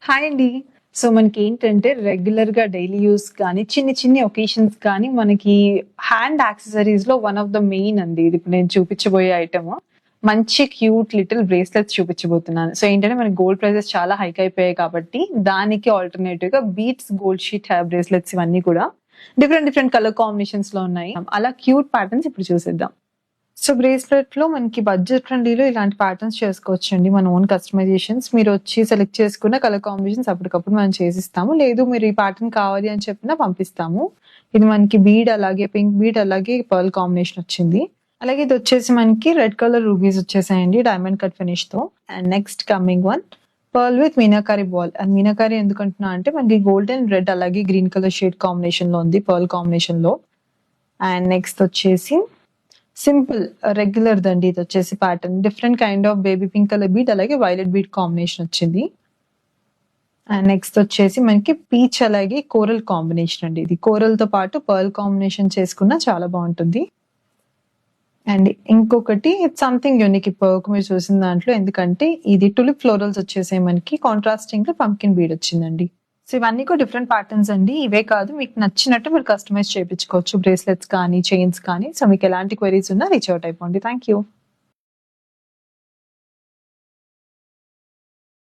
Hi అండి. So, మనకేంటంటే రెగ్యులర్‌గా డైలీ యూజ్ కానీ, చిన్ని ఒకేషన్స్ కానీ మనకి హ్యాండ్ యాక్సెసరీస్‌లో వన్ ఆఫ్ ద మెయిన్ అండి. ఇది ఇప్పుడు నేను చూపించబోయే ఐటెము. మంచి క్యూట్ లిటిల్ బ్రేస్లెట్స్ చూపించబోతున్నాను. సో, ఏంటంటే మనకి గోల్డ్ ప్రైసెస్ చాలా హైక్ అయిపోయాయి కాబట్టి, దానికి ఆల్టర్‌నేటివ్‌గా beads gold sheet hair bracelets ఇవన్నీ కూడా డిఫరెంట్ కలర్ కాంబినేషన్స్‌లో ఉన్నాయి. అలా క్యూట్ ప్యాటర్న్స్ ఇప్పుడు చూసేద్దాం. సో, బ్రేస్లెట్‌లో మనకి బడ్జెట్ ఫ్రెండ్లీలో ఇలాంటి ప్యాటర్న్స్ చేసుకోవచ్చండి. మన ఓన్ కస్టమైజేషన్స్. మీరొచ్చి సెలెక్ట్ చేసుకున్న కలర్ కాంబినేషన్స్ అప్పటికప్పుడు మనం చేసిస్తాము. లేదు మీరు ఈ ప్యాటర్న్ కావాలి అని చెప్పినా పంపిస్తాము. ఇది మనకి బీడ్ అలాగే పింక్ బీడ్ అలాగే పర్ల్ కాంబినేషన్ వచ్చింది. అలాగే ఇదొచ్చేసి మనకి రెడ్ కలర్ రూబీస్ వచ్చేసాయండి డైమండ్ కట్ ఫినిష్‌తో. And next coming one pearl with meenakari ball. And meenakari ఎందుకంటున్నా అంటే మనకి గోల్డెన్ రెడ్ అలాగే గ్రీన్ కలర్ షేడ్ కాంబినేషన్‌లో ఉంది పర్ల్ కాంబినేషన్‌లో. అండ్ నెక్స్ట్ వచ్చేసి సింపుల్ రెగ్యులర్ దండి ఇది వచ్చేసి pattern. Different kind of baby pink colour bead అలాగే వైలెట్ బీడ్ కాంబినేషన్ వచ్చింది. అండ్ నెక్స్ట్ వచ్చేసి మనకి పీచ్ అలాగే కోరల్ కాంబినేషన్ అండి. ఇది కోరల్ తో పాటు పర్ల్ కాంబినేషన్ చేసుకున్నా చాలా బాగుంటుంది. అండ్ ఇంకొకటి ఇట్స్ సంథింగ్ యూనిక్ ఇప్పుడు మీరు చూసిన దాంట్లో, ఎందుకంటే ఇది టులిప్ ఫ్లోరల్స్ వచ్చేసాయి మనకి కాంట్రాస్టింగ్ గా పంకిన్ బీడ్ వచ్చిందండి. సో ఇవన్నీ కూడా డిఫరెంట్ ప్యాటర్న్స్ అండి. ఇవే కాదు మీకు నచ్చినట్టు మీరు కస్టమైజ్ చేయించుకోవచ్చు బ్రేస్లెట్స్ కానీ చైన్స్ కానీ. సో మీకు ఎలాంటి క్వెరీస్ ఉన్నా రీచ్ అవుట్ అయిపోండి. Thank you.